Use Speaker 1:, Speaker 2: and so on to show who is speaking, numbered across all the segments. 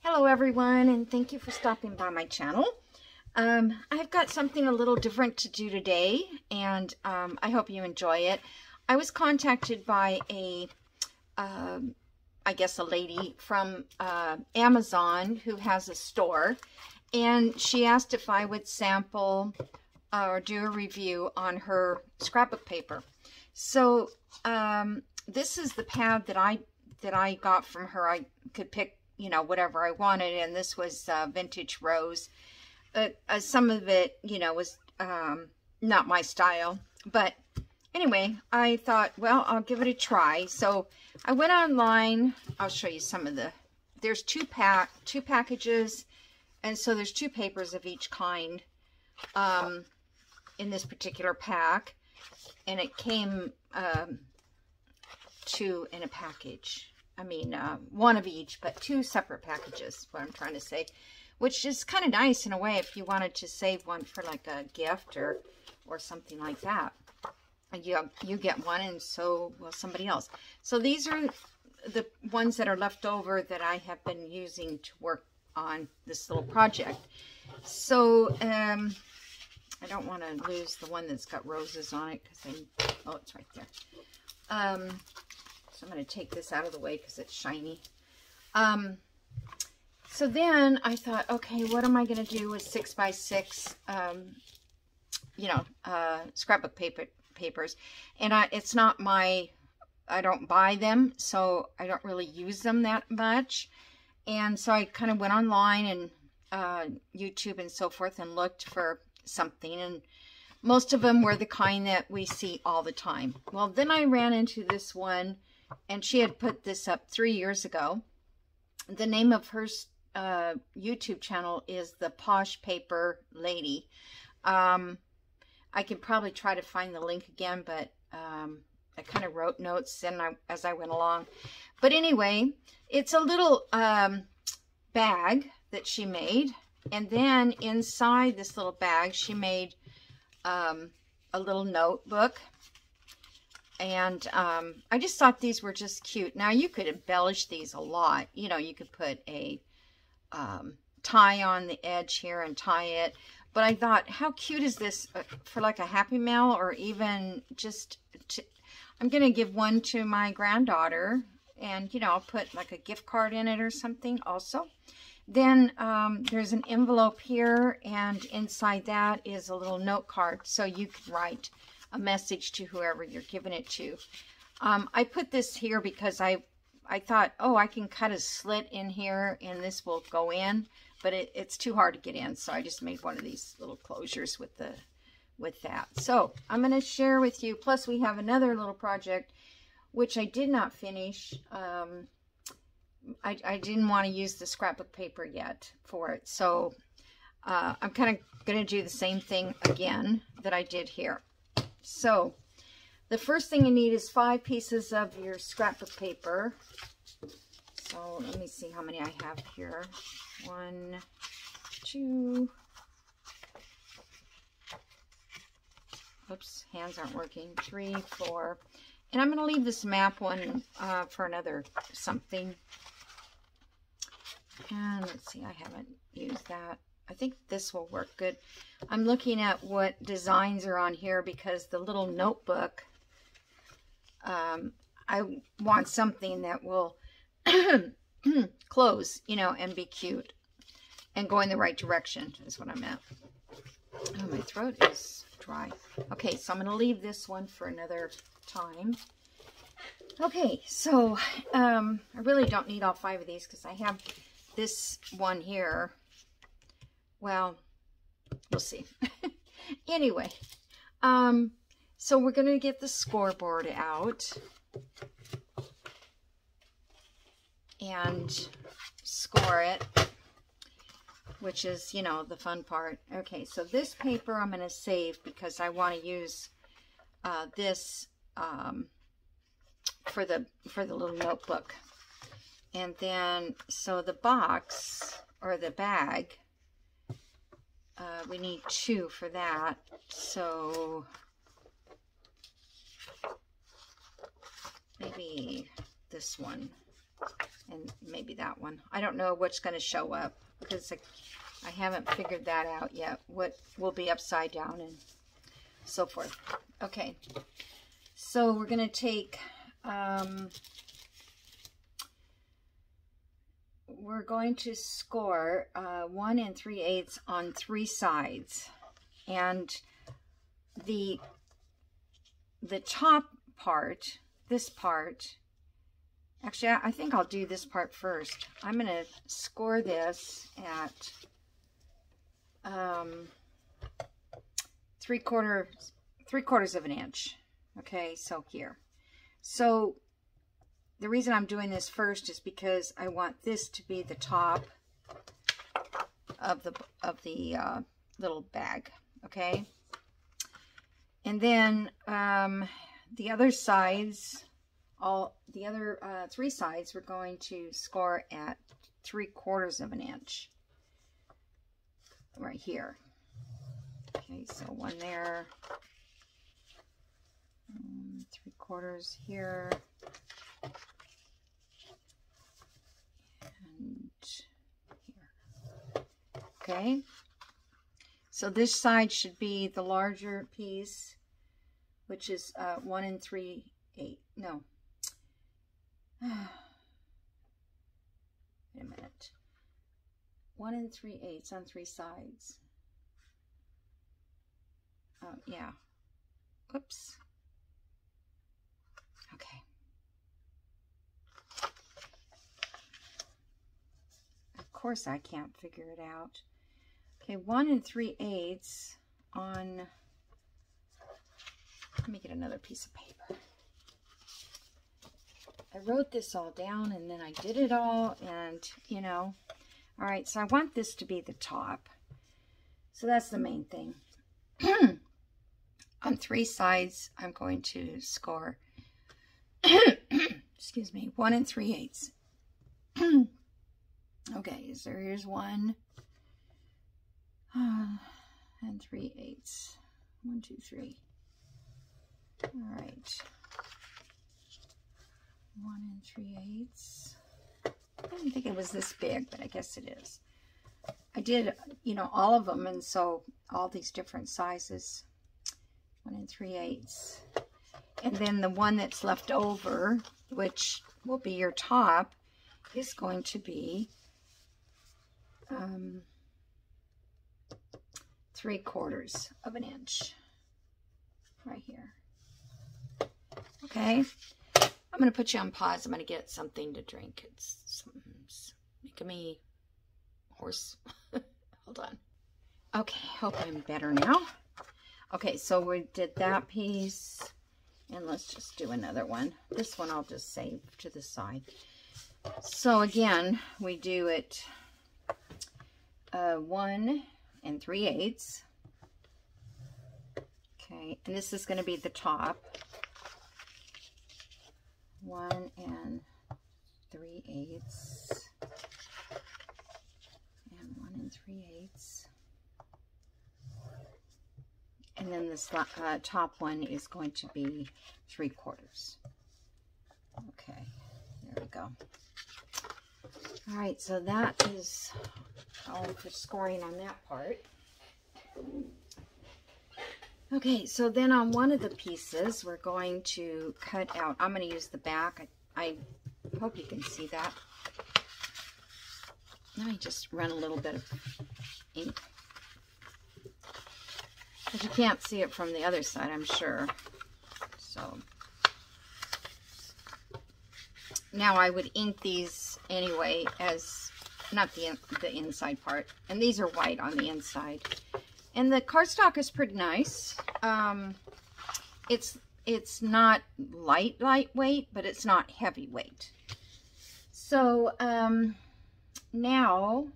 Speaker 1: Hello everyone, and thank you for stopping by my channel. I've got something a little different to do today, and I hope you enjoy it. I was contacted by I guess a lady from Amazon who has a store, and she asked if I would sample or do a review on her scrapbook paper. So this is the pad that I got from her. I could pick, you know, whatever I wanted, and this was vintage rose. Some of it, you know, was not my style, but anyway, I thought, well, I'll give it a try. So I went online. I'll show you some of the, there's two packages, and so there's two papers of each kind in this particular pack, and it came two in a package. I mean, one of each, but two separate packages, what I'm trying to say, which is kind of nice in a way if you wanted to save one for like a gift or something like that. You get one, and so will somebody else. So these are the ones that are left over that I have been using to work on this little project. So I don't want to lose the one that's got roses on it, because oh, it's right there. So I'm going to take this out of the way because it's shiny. So then I thought, okay, what am I going to do with 6x6, you know, scrapbook papers? And it's not my, I don't buy them, so I don't really use them that much. And so I kind of went online and YouTube and so forth and looked for something, and most of them were the kind that we see all the time. Well, then I ran into this one, and she had put this up 3 years ago. The name of her YouTube channel is The Posh Paper Lady. I could probably try to find the link again, but I kind of wrote notes as I went along. But anyway, it's a little bag that she made, and then inside this little bag she made a little notebook. And I just thought these were just cute. Now you could embellish these a lot. You know, you could put a tie on the edge here and tie it. But I thought, how cute is this for like a Happy Mail, or even just I'm going to give one to my granddaughter, and, you know, I'll put like a gift card in it or something also. Then there's an envelope here, and inside that is a little note card, so you can write a message to whoever you're giving it to. I put this here because I thought, oh, I can cut a slit in here and this will go in, but it's too hard to get in, so I just made one of these little closures with that. So I'm going to share with you, plus we have another little project which I did not finish. I didn't want to use the scrapbook paper yet for it, so I'm kind of going to do the same thing again that I did here. So the first thing you need is 5 pieces of your scrapbook paper. So let me see how many I have here. 1, 2. Oops, hands aren't working. 3, 4. And I'm going to leave this map one for another something. And let's see, I haven't used that. I think this will work good. I'm looking at what designs are on here because the little notebook, I want something that will close, you know, and be cute and go in the right direction is what I meant. Oh, my throat is dry. Okay, so I'm going to leave this one for another time. Okay, so I really don't need all 5 of these because I have this one here. Well, we'll see. Anyway, so we're going to get the scoreboard out and score it, which is, you know, the fun part. Okay, so this paper I'm going to save because I want to use this for the little notebook. And then, so the box or the bag, we need 2 for that. So maybe this one. and maybe that one. I don't know what's going to show up because I haven't figured that out yet, what will be upside down and so forth. Okay, so we're going to take, we're going to score 1 3/8 on 3 sides, and the top part, this part, actually I think I'll do this part first. I'm going to score this at 3/4 of an inch. Okay, so here. So the reason I'm doing this first is because I want this to be the top of the little bag. Okay, and then the other sides, all the other 3 sides, we're going to score at 3/4 of an inch right here. Okay, so 1 there, 3/4 here, and here. Okay, so this side should be the larger piece, which is 1 3/8. No, wait a minute. 1 3/8 on 3 sides. Yeah. Oops. Okay. Of course I can't figure it out. Okay, 1 3/8 on, let me get another piece of paper. I wrote this all down and then I did it all, and you know. All right, so I want this to be the top. So that's the main thing. On 3 sides, I'm going to score, excuse me, 1 3/8. Okay, so here's 1 and 3/8. 1 2 3. All right. 1 3/8. I didn't think it was this big, but I guess it is. I did, you know, all of them, and so all these different sizes. 1 3/8. And then the one that's left over, which will be your top, is going to be 3/4 of an inch right here. Okay, I'm going to put you on pause. I'm going to get something to drink. It's making me hoarse. Hold on. Okay, hope I'm better now. Okay, so we did that piece, and let's just do another one. This one I'll just save to the side. So again, we do it 1 3/8. Okay, and this is going to be the top. 1 3/8 and 1 3/8. And then this top one is going to be 3/4. Okay, there we go. All right, so that is all for scoring on that part. Okay, so then on one of the pieces, we're going to cut out, I'm going to use the back. I hope you can see that. Let me just run a little bit of ink. But you can't see it from the other side, I'm sure. So now I would ink these anyway as, not the inside part. And these are white on the inside. And the cardstock is pretty nice. It's not lightweight, but it's not heavyweight. So now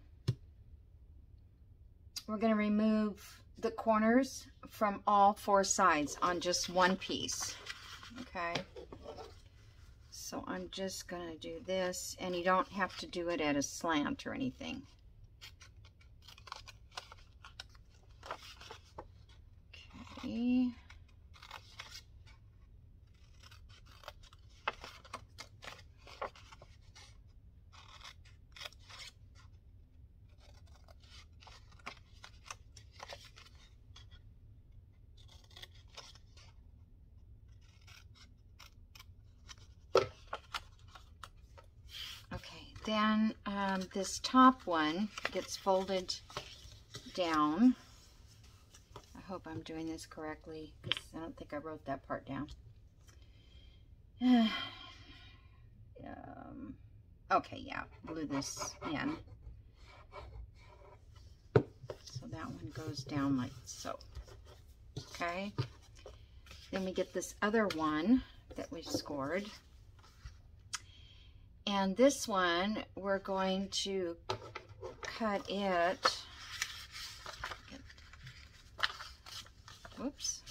Speaker 1: we're going to remove the corners from all 4 sides on just one piece. Okay, so I'm just going to do this, and you don't have to do it at a slant or anything. Okay. then this top one gets folded down. I hope I'm doing this correctly because I don't think I wrote that part down. Okay, yeah, glue this in. So that one goes down like so. Okay. Then we get this other one that we've scored. And this one, we're going to cut it. Whoops.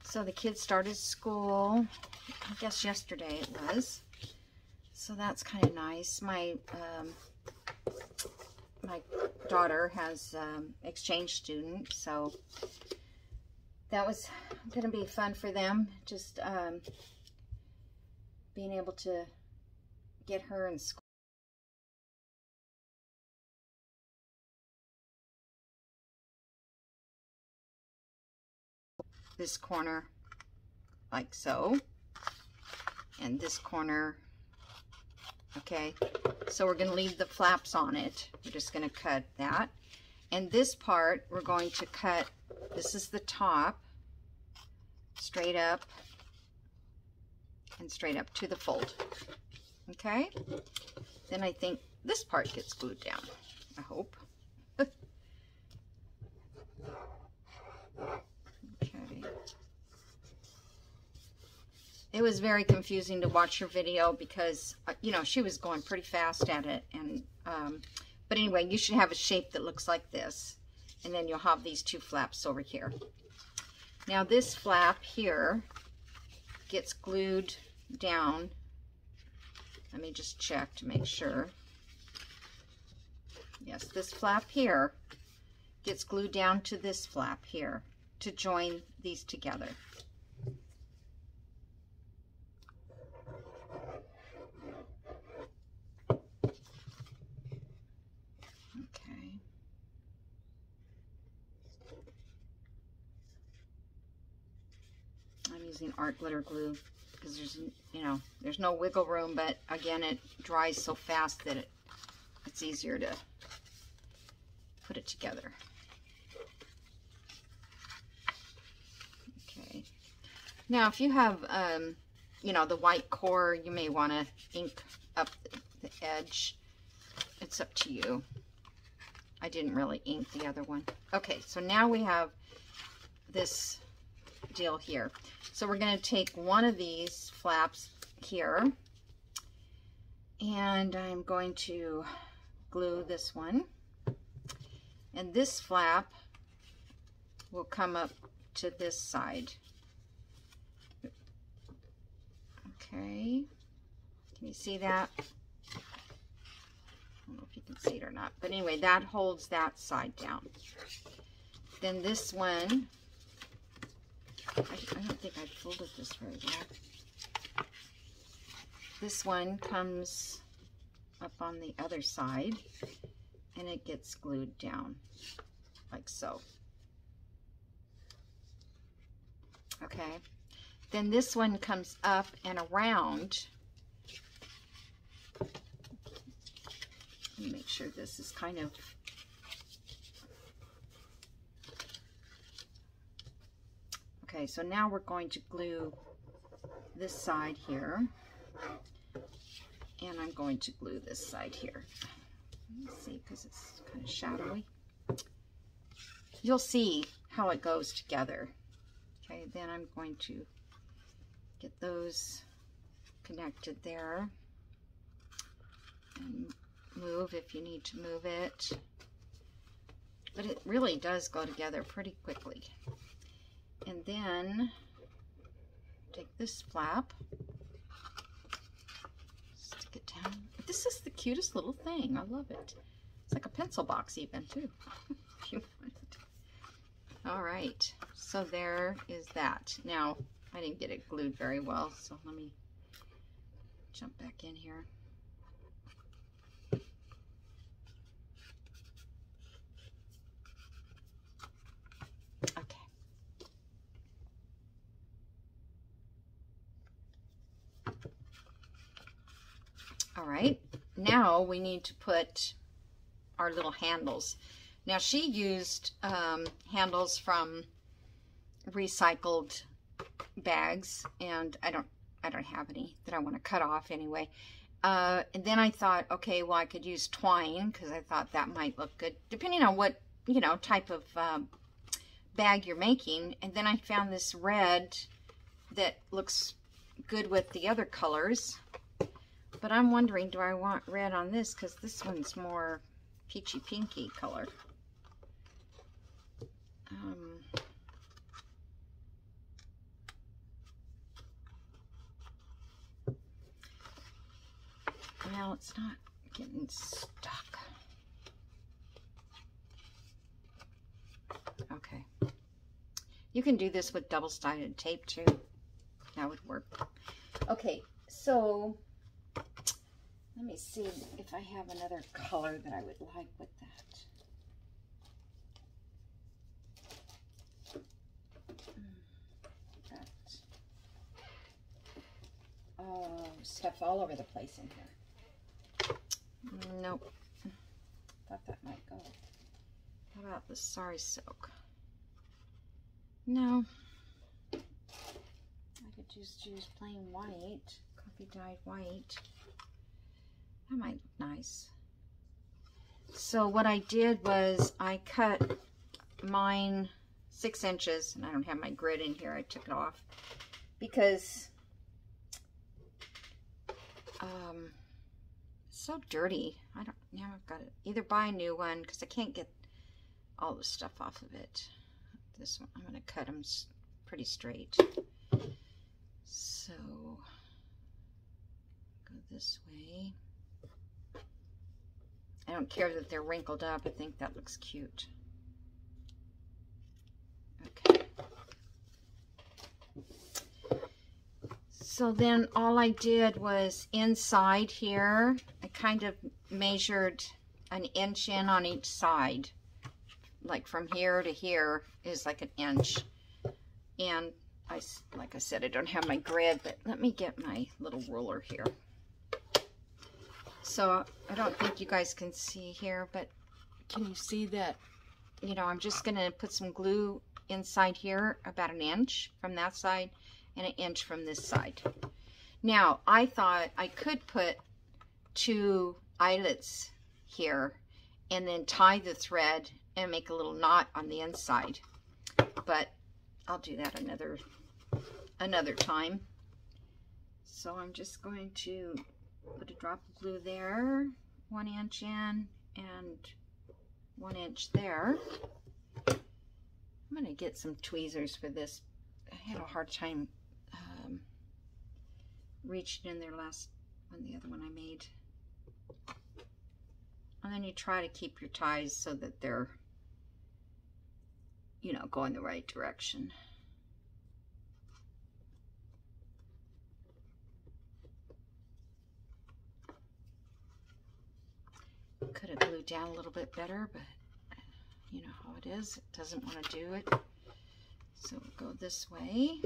Speaker 1: So the kids started school, I guess yesterday it was. So that's kind of nice. My daughter has exchange student, so that was going to be fun for them. Just being able to get her in school. This corner like so, and this corner, okay, so we're going to leave the flaps on it. We're just going to cut that, and this part we're going to cut. This is the top, straight up and straight up to the fold. Okay, then I think this part gets glued down, I hope. It was very confusing to watch her video because, you know, she was going pretty fast at it. And but anyway, you should have a shape that looks like this. And then you'll have these two flaps over here. Now this flap here gets glued down. Let me just check to make sure. Yes, this flap here gets glued down to this flap here to join these together. Using art glitter glue because there's, you know, there's no wiggle room, but again it dries so fast that it's easier to put it together. Okay, now if you have you know, the white core, you may want to ink up the edge. It's up to you. I didn't really ink the other one. Okay, so now we have this deal here. So we're going to take one of these flaps here, and I'm going to glue this one, and this flap will come up to this side. Okay, can you see that? I don't know if you can see it or not, but anyway, that holds that side down. Then this one, I don't think I folded this very well. This one comes up on the other side, and it gets glued down like so. Okay, then this one comes up and around. Let me make sure this is kind of okay. So now we're going to glue this side here, and I'm going to glue this side here. Let's see, because it's kind of shadowy. You'll see how it goes together. Okay, then I'm going to get those connected there and move if you need to move it. But it really does go together pretty quickly. And then take this flap, stick it down. This is the cutest little thing. I love it. It's like a pencil box even too. If you want it. All right, so there is that. Now I didn't get it glued very well, so let me jump back in here. Okay. All right, now we need to put our little handles. Now she used handles from recycled bags, and I don't have any that I want to cut off anyway. And then I thought, okay, well, I could use twine because I thought that might look good depending on what, you know, type of bag you're making. And then I found this red that looks good with the other colors, but I'm wondering, do I want red on this, because this one's more peachy pinky color. Well, it's not getting stuck. Okay. You can do this with double-sided tape too. That would work. Okay, so let me see if I have another color that I would like with that. Got stuff all over the place in here. Nope. Thought that might go. How about the sari silk? No. I could just use plain white, coffee dyed white. That might look nice. So what I did was I cut mine 6 inches, and I don't have my grid in here. I took it off because it's so dirty. Now I've got to either buy a new one because I can't get all the stuff off of it. This one, I'm going to cut them pretty straight. So go this way. I don't care that they're wrinkled up. I think that looks cute. Okay. So then all I did was inside here, I kind of measured an inch in on each side. Like from here to here is like an inch. And like I said, I don't have my grid, but let me get my little ruler here. So I don't think you guys can see here, but can you see that, you know, I'm just going to put some glue inside here about an inch from that side and an inch from this side. Now, I thought I could put 2 eyelets here and then tie the thread and make a little knot on the inside, but I'll do that another time. So I'm just going to put a drop of glue there, 1 inch in and 1 inch there. I'm going to get some tweezers for this. I had a hard time reaching in there last on the other one I made. And then you try to keep your ties so that they're, you know, going the right direction. Could have glued down a little bit better, but you know how it is. It doesn't want to do it. So we'll go this way.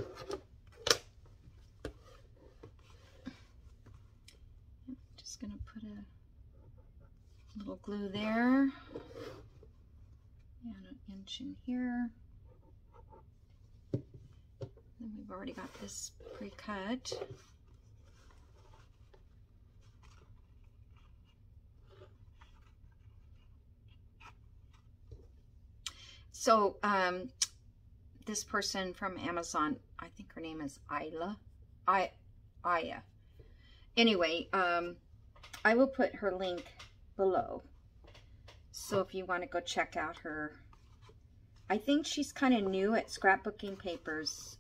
Speaker 1: I'm just going to put a little glue there and an inch in here. Then we've already got this pre-cut. So this person from Amazon, I think her name is Aya. Anyway, I will put her link below. So if you want to go check out her, I think she's kind of new at scrapbooking papers.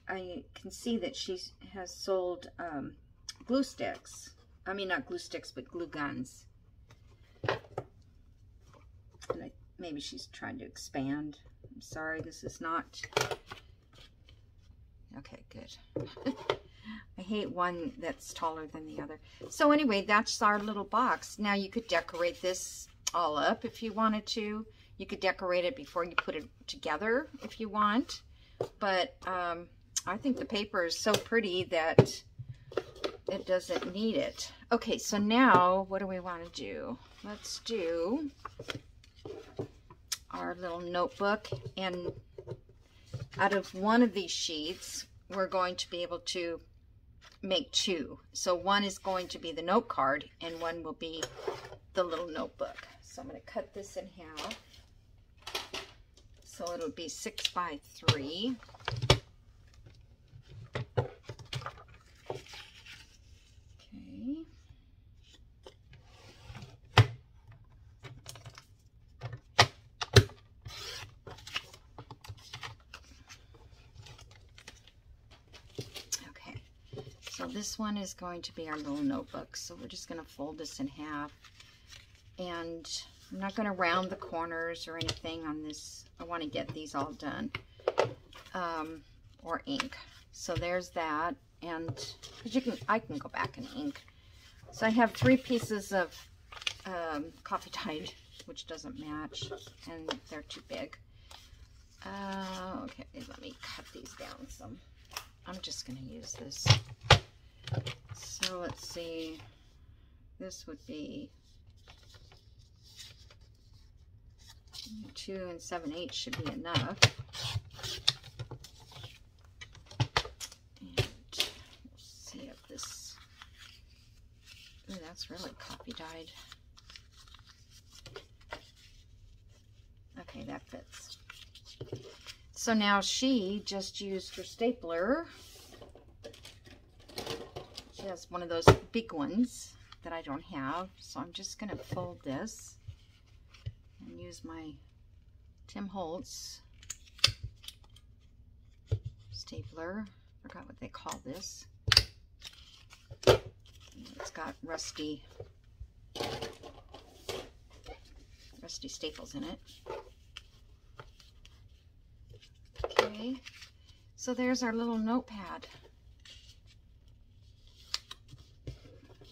Speaker 1: I can see that she has sold glue sticks. I mean, not glue sticks, but glue guns. And maybe she's trying to expand. I'm sorry, this is not... Okay, good. hate one that's taller than the other. So anyway, that's our little box. Now you could decorate this all up if you wanted to. You could decorate it before you put it together if you want. But I think the paper is so pretty that it doesn't need it. Okay, so now what do we want to do? Let's do our little notebook, and out of one of these sheets we're going to be able to make two. So one is going to be the note card and one will be the little notebook. So I'm going to cut this in half. So it'll be 6 by 3. Okay. Okay. So this one is going to be our little notebook. So we're just going to fold this in half. And I'm not going to round the corners or anything on this. I want to get these all done. Or ink. So there's that. And because I can go back and ink. So I have 3 pieces of coffee dyed, which doesn't match, and they're too big. Okay, let me cut these down some. I'm just going to use this. So let's see. This would be 2 7/8 should be enough. And we'll see if this, ooh, that's really coffee dyed. Okay, that fits. So now she just used her stapler. She has one of those big ones that I don't have. So I'm just going to fold this and use my Tim Holtz stapler. Forgot what they call this. It's got rusty staples in it. Okay, so there's our little notepad.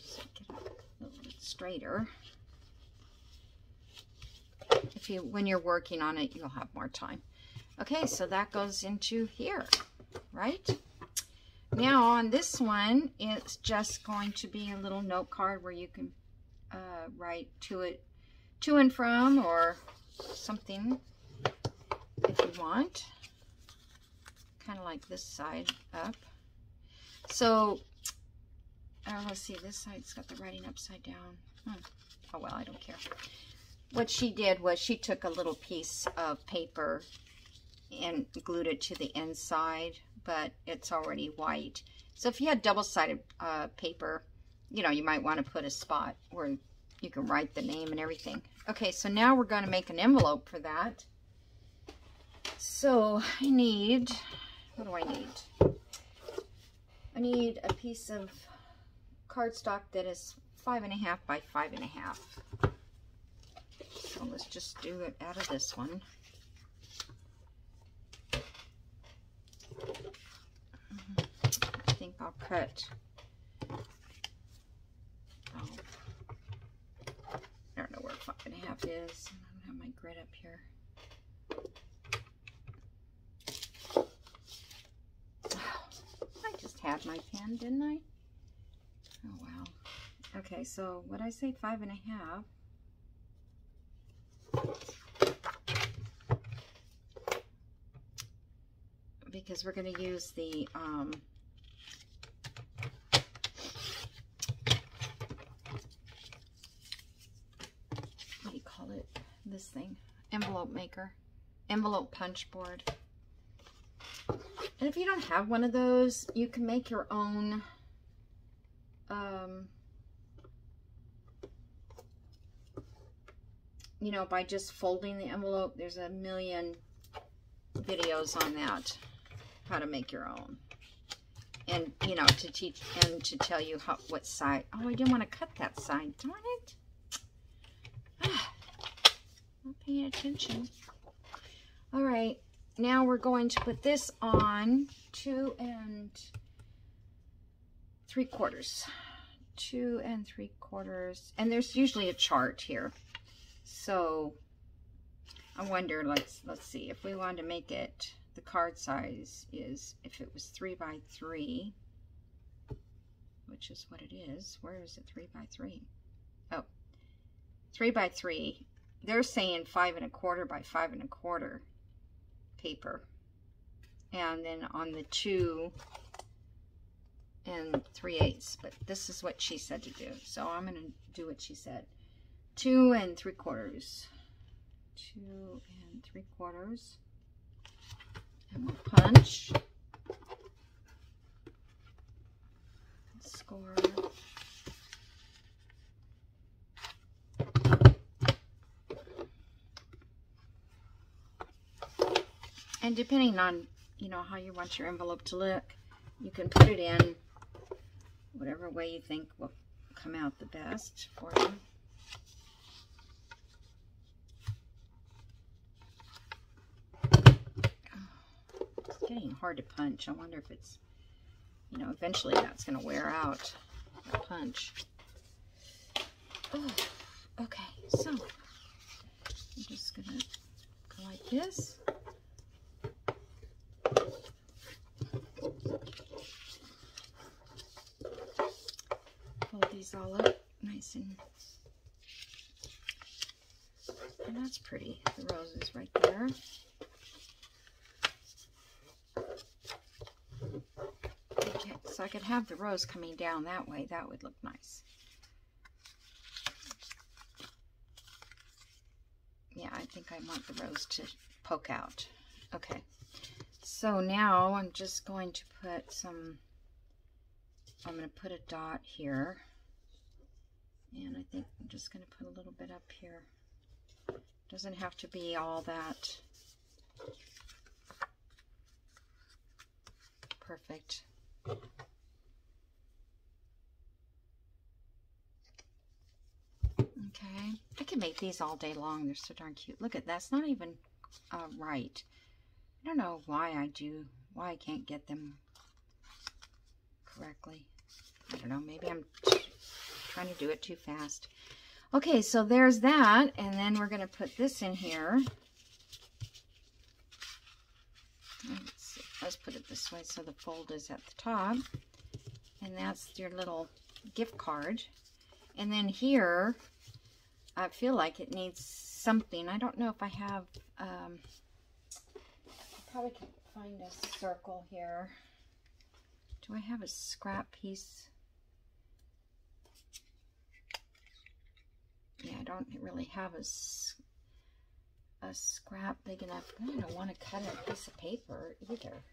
Speaker 1: So get it a little bit straighter. When you're working on it, you'll have more time. Okay, so that goes into here, right? Now on this one, it's just going to be a little note card where you can write to and from, or something if you want. Kind of like this side up. So, let's see, this side's got the writing upside down. Oh well, I don't care. What she did was she took a little piece of paper and glued it to the inside, but it's already white. So if you had double-sided paper, you know, you might want to put a spot where you can write the name and everything. Okay, so now we're going to make an envelope for that. So I need, what do I need? I need a piece of cardstock that is 5.5 by 5.5. So let's just do it out of this one. I think I'll cut, oh, I don't know where 5.5 is. I don't have my grid up here. I just had my pen, didn't I? Oh wow. Okay, so what I say, 5.5. Because we're going to use the what do you call it? This thing, envelope maker, envelope punch board. And if you don't have one of those, you can make your own you know, by just folding the envelope. There's a million videos on that, how to make your own, and you know, to teach and to tell you what side. Oh, I didn't want to cut that side, darn it. Not paying attention. All right, now we're going to put this on 2 and 3/4. 2 3/4. And there's usually a chart here. So I wonder, let's see, if we wanted to make it, the card size is, if it was 3 by 3, which is what it is. Where is it? 3 by 3. Oh, 3 by 3. They're saying 5 1/4 by 5 1/4 paper. And then on the 2 3/8, but this is what she said to do. So I'm going to do what she said. 2 3/4. 2 3/4. And we'll punch. Score. And depending on, you know, how you want your envelope to look, you can put it in whatever way you think will come out the best for you. Oh, it's getting hard to punch. I wonder if it's, you know, eventually that's going to wear out the punch. Oh, okay, so I'm just going to go like this. Fold these all up nice and that's pretty. The roses right there. Okay, so I could have the rose coming down that way. That would look nice. Yeah, I think I want the rose to poke out. Okay, so now I'm just going to put some, I'm going to put a dot here, and I think I'm just going to put a little bit up here. Doesn't have to be all that perfect. Okay, I can make these all day long. They're so darn cute. Look at that's not even right. I don't know why I can't get them correctly. I don't know, maybe I'm trying to do it too fast. Okay, so there's that, and then we're going to put this in here. Let's put it this way so the fold is at the top, and that's your little gift card. And then here, I feel like it needs something. I don't know if I have, I probably can find a circle here. Do I have a scrap piece? Yeah, I don't really have a scrap big enough. I don't want to cut a piece of paper either.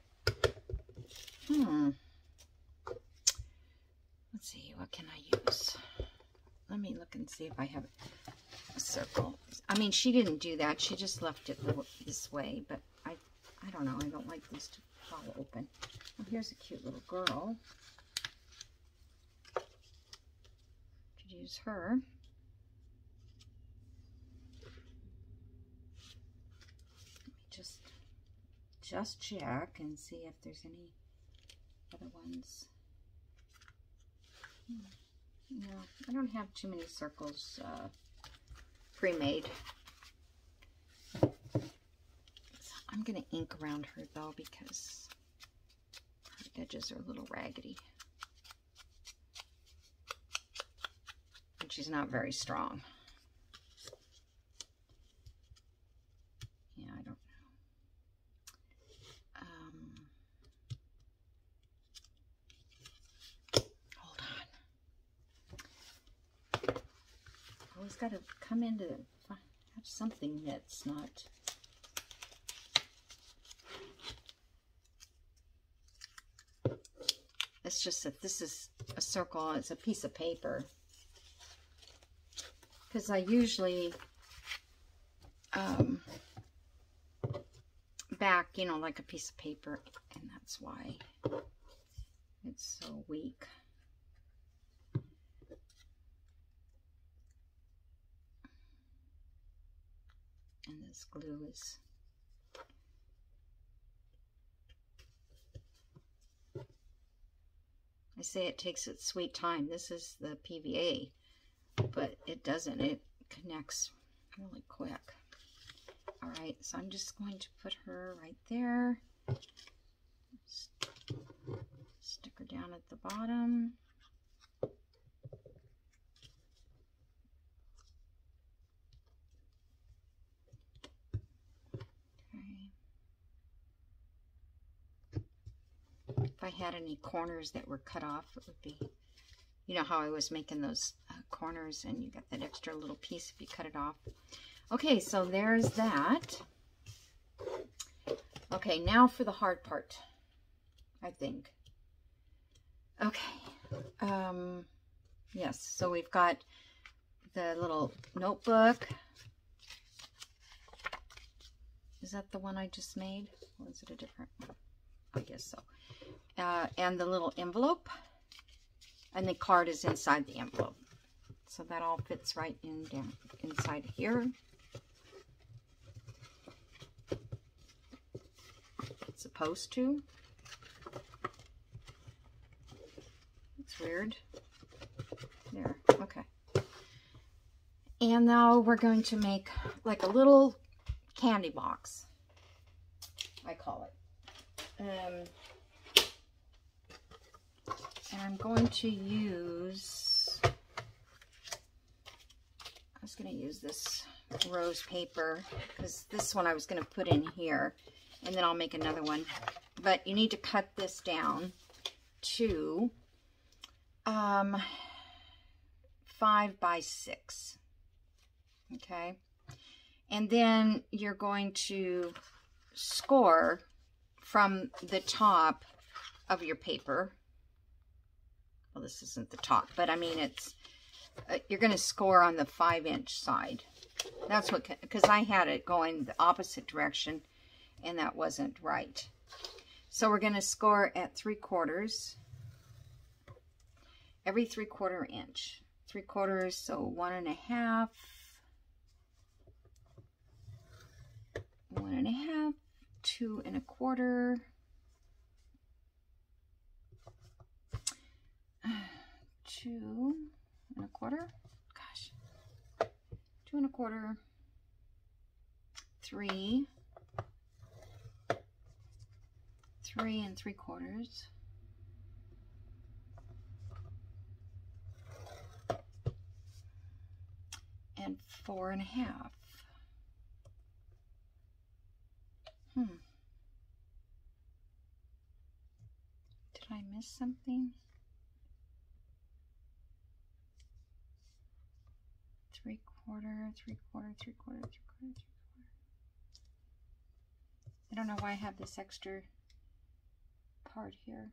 Speaker 1: Let's see, what can I use? Let me look and see if I have a circle. I mean, she didn't do that. She just left it this way, but I don't know. I don't like these to fall open. Oh, here's a cute little girl. Could use her. Just check and see if there's any other ones. No, I don't have too many circles pre-made. I'm going to ink around her though because her edges are a little raggedy. And she's not very strong. Yeah, I don't know. Hold on. Always got to come into have something that's not. It's just that this is a circle. It's a piece of paper. Because I usually back, you know, like a piece of paper, and that's why it's so weak. And this glue is say it takes its sweet time. This is the PVA, but it doesn't. It connects really quick. All right, so I'm just going to put her right there. Stick her down at the bottom. If I had any corners that were cut off, it would be, you know how I was making those corners and you got that extra little piece if you cut it off. Okay, so there's that. Okay, now for the hard part, I think. Okay, yes, so we've got the little notebook. Is that the one I just made? Or is it a different one? I guess so. And the little envelope, and the card is inside the envelope, so that all fits right in down inside here. It's supposed to. It's weird. There. Okay. And now we're going to make like a little candy box, I call it. And I'm going to use, I was going to use this rose paper, because this one I was going to put in here, and then I'll make another one. But you need to cut this down to 5 by 6. Okay? And then you're going to score from the top of your paper. Well, this isn't the top, but I mean, it's, you're going to score on the 5-inch side. That's what, because I had it going the opposite direction, and that wasn't right. So we're going to score at 3/4, every 3/4 inch. 3/4, so 1.5, 1.5, 2 1/4, 2 1/4, gosh, 2 1/4, 3, 3 3/4, and 4.5. Did I miss something? 3/4, 3/4, 3/4, 3/4, 3/4. I don't know why I have this extra part here.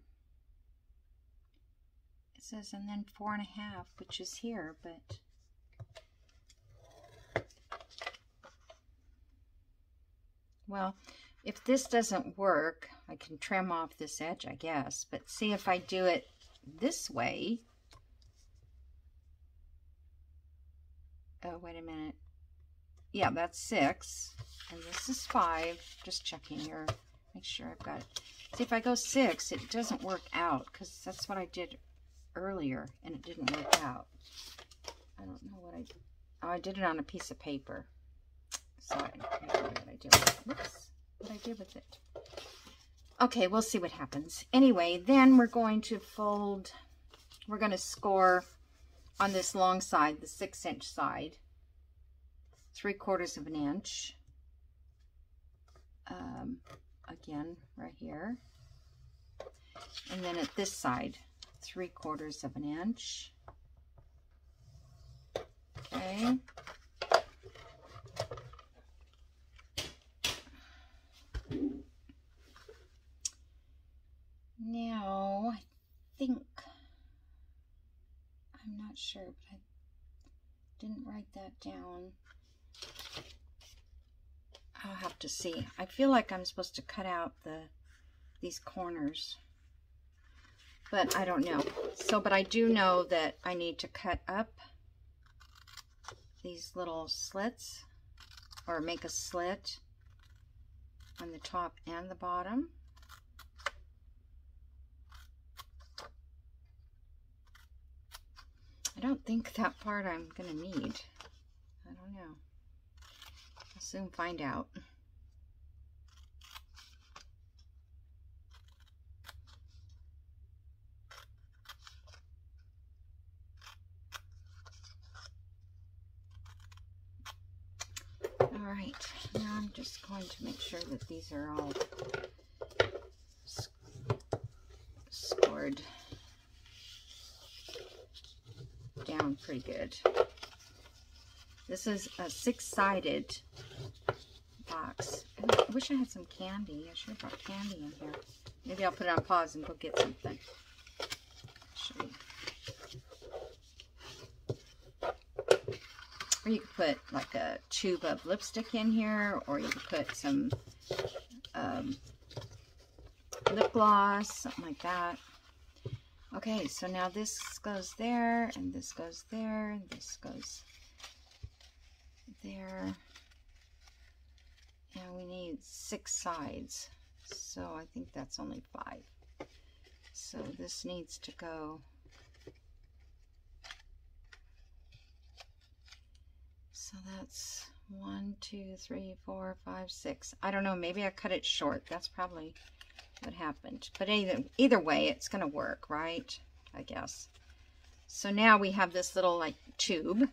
Speaker 1: It says, and then 4.5, which is here, but well, if this doesn't work, I can trim off this edge, I guess. But see, if I do it this way. Oh, wait a minute. Yeah, that's 6. And this is 5. Just checking here. Make sure I've got it. See, if I go 6, it doesn't work out, because that's what I did earlier, and it didn't work out. I don't know what I did. Oh, I did it on a piece of paper. So I don't know what I did with it. Whoops, what I did with it. Okay, we'll see what happens. Anyway, then we're going to fold, we're going to score on this long side, the 6-inch side, 3/4 inch. Again, right here. And then at this side, 3/4 inch. Okay. Now, I think, I'm not sure, but I didn't write that down. I'll have to see. I feel like I'm supposed to cut out these corners, but I don't know. So, but I do know that I need to cut up these little slits, or make a slit on the top and the bottom. I don't think that part I'm gonna need. I don't know. I'll soon find out. All right, now I'm just going to make sure that these are all scored down pretty good. This is a 6-sided box. I wish I had some candy. I should have brought candy in here. Maybe I'll put it on pause and go get something. Show you. Or you could put like a tube of lipstick in here, or you could put some lip gloss, something like that. Okay, so now this goes there, and this goes there, and this goes there. And we need 6 sides, so I think that's only 5. So this needs to go. So that's 1, 2, 3, 4, 5, 6. I don't know, maybe I cut it short. That's probably what happened. But either way, it's going to work, right? I guess. So now we have this little like tube.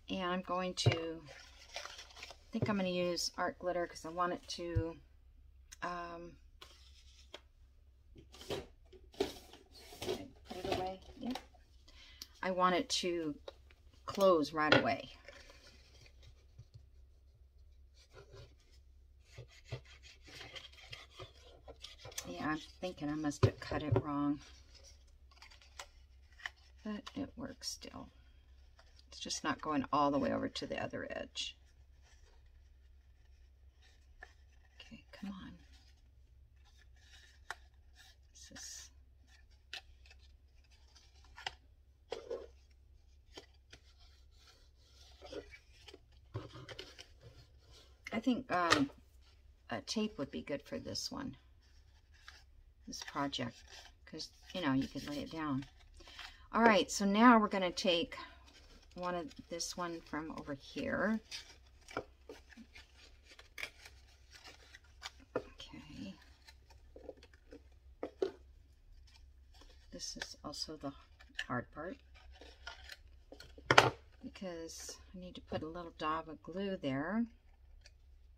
Speaker 1: And I'm going to, I think I'm going to use art glitter because I want it to, put it away. Yeah. I want it to close right away. Yeah, I'm thinking I must have cut it wrong. But it works still. It's just not going all the way over to the other edge. Okay, come on. This is... I think a tape would be good for this one. This project, because you know you could lay it down. All right, so now we're going to take this one from over here. Okay. This is also the hard part because I need to put a little dab of glue there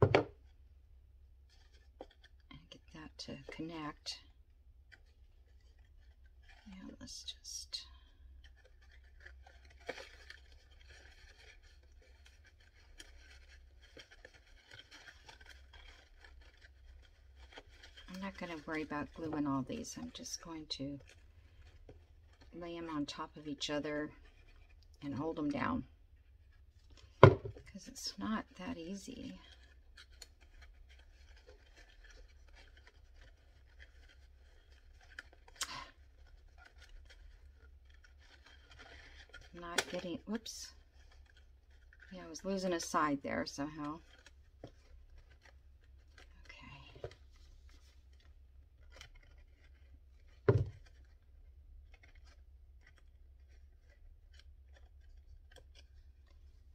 Speaker 1: and get that to connect. Yeah, let's just... I'm not going to worry about gluing all these. I'm just going to lay them on top of each other and hold them down because it's not that easy. Not getting, whoops. Yeah, I was losing a side there somehow. Okay.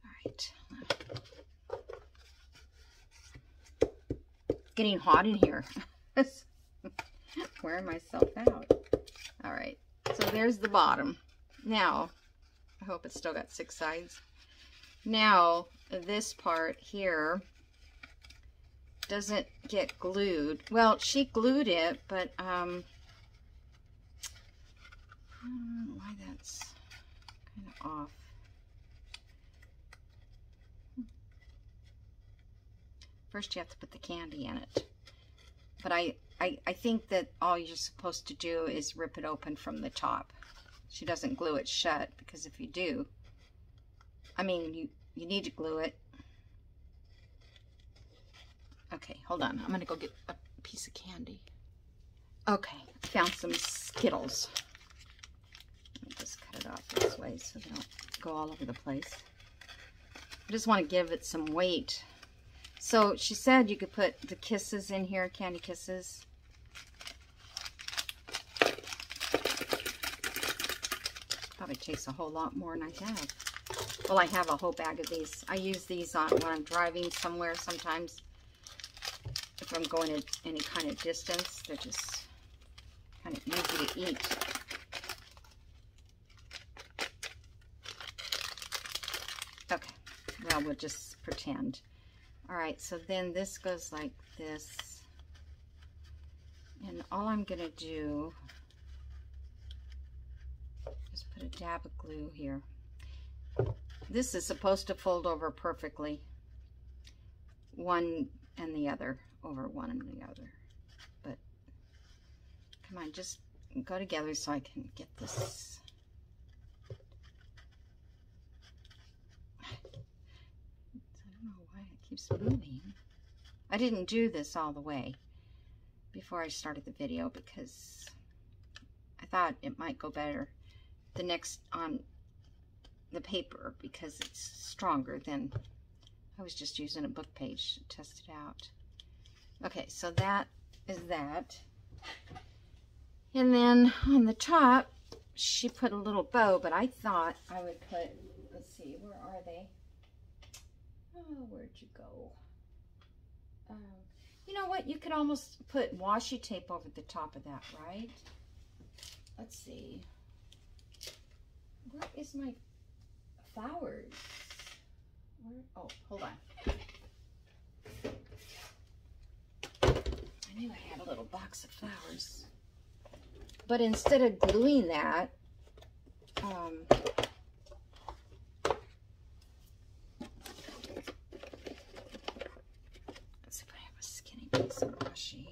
Speaker 1: All right. Getting hot in here. Wearing myself out. All right. So there's the bottom. Now, I hope it's still got 6 sides. Now, this part here doesn't get glued. Well, she glued it, but I don't know why that's kind of off. First, you have to put the candy in it. But I think that all you're supposed to do is rip it open from the top. She doesn't glue it shut, because if you do, I mean, you need to glue it. Okay, hold on. I'm going to go get a piece of candy. Okay, found some Skittles. Let me just cut it off this way so they don't go all over the place. I just want to give it some weight. So she said you could put the kisses in here, candy kisses. Probably takes a whole lot more than I have. Well, I have a whole bag of these. I use these on when I'm driving somewhere sometimes. If I'm going to any kind of distance, they're just kind of easy to eat. Okay, well, we'll just pretend. All right, so then this goes like this. And all I'm gonna do is put a dab of glue here. This is supposed to fold over perfectly. One and the other, over one and the other. But come on, just go together so I can get this. I don't know why it keeps moving. I didn't do this all the way before I started the video because I thought it might go better the next on the paper because it's stronger than I was just using a book page to test it out. Okay, so that is that. And then on the top, she put a little bow, but I thought I would put, let's see, where are they? Oh, where'd you go? You know what? You could almost put washi tape over the top of that, right? Let's see. What is my flowers? Where? Oh, hold on. I knew I had a little box of flowers. But instead of gluing that, let's see if I have a skinny piece of washi.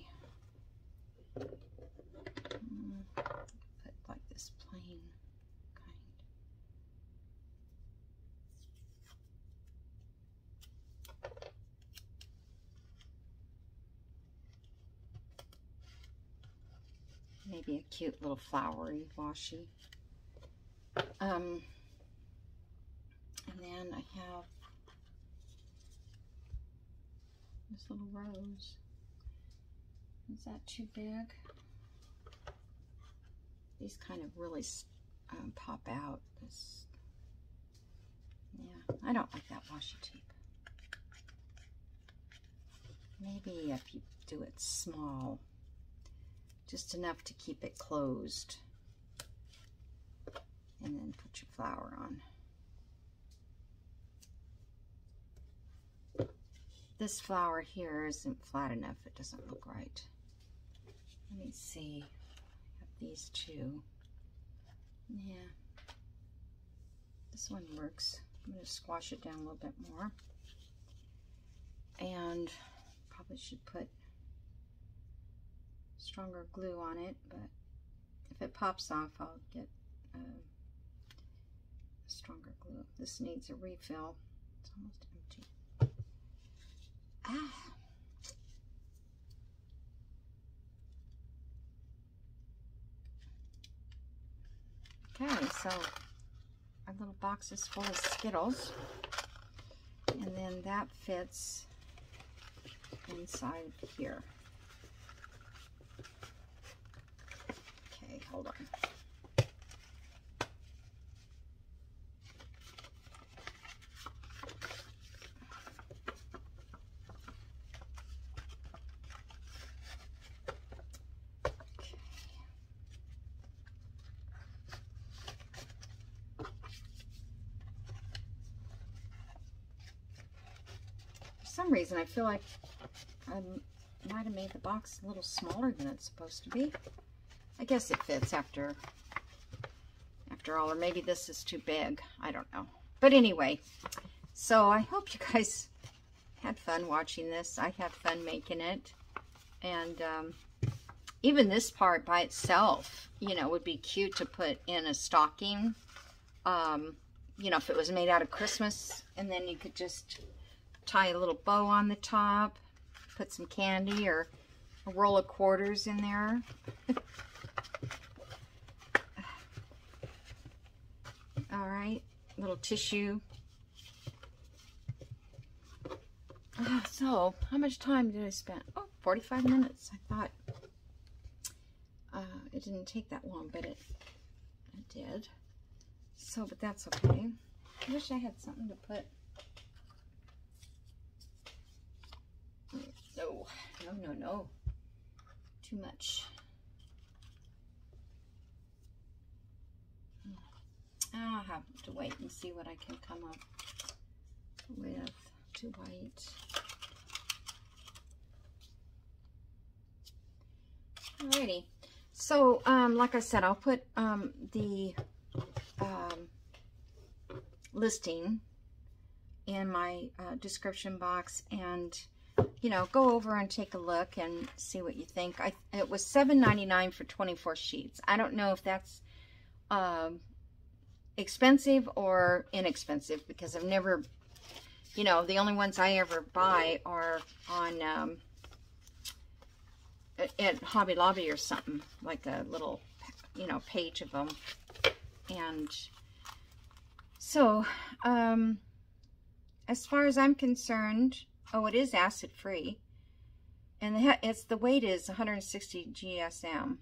Speaker 1: Put like this plain kind. Maybe a cute little flowery washi. And then I have this little rose. Is that too big? These kind of really pop out. This, yeah, I don't like that washi tape. Maybe if you do it small, just enough to keep it closed, and then put your flower on. This flower here isn't flat enough. It doesn't look right. Let me see. I have these two. Yeah. This one works. I'm going to squash it down a little bit more. And probably should put stronger glue on it, but if it pops off, I'll get stronger glue. This needs a refill. It's almost empty. Ah. Okay, so our little box is full of Skittles, and then that fits inside here. Okay, hold on. For some reason I feel like I might have made the box a little smaller than it's supposed to be. I guess it fits after all, or maybe this is too big. I don't know. But anyway, so I hope you guys had fun watching this. I had fun making it. And even this part by itself, you know, would be cute to put in a stocking. You know, if it was made out of Christmas, and then you could just tie a little bow on the top, put some candy or a roll of quarters in there. All right, little tissue. So, how much time did I spend? Oh, 45 minutes. I thought it didn't take that long, but it did. So, but that's okay. I wish I had something to put. No, no, no, no. Too much. I'll have to wait and see what I can come up with to white. Alrighty. So, like I said, I'll put the listing in my description box, and you know, go over and take a look and see what you think. It was $7.99 for 24 sheets. I don't know if that's expensive or inexpensive, because I've never, you know, the only ones I ever buy are on at Hobby Lobby or something, like a little, you know, page of them. And so as far as I'm concerned, oh, it is acid free, and the weight is 160 GSM.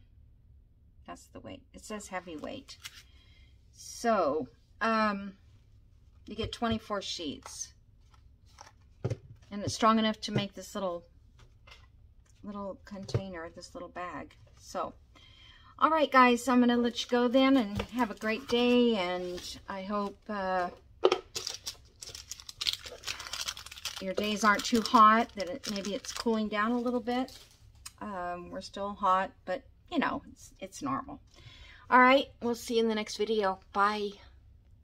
Speaker 1: That's the weight. It says heavyweight. So you get 24 sheets, and it's strong enough to make this little container, this little bag. So all right, guys, I'm gonna let you go then, and have a great day, and I hope your days aren't too hot, that maybe it's cooling down a little bit. We're still hot, but you know, it's normal. All right, we'll see you in the next video. Bye.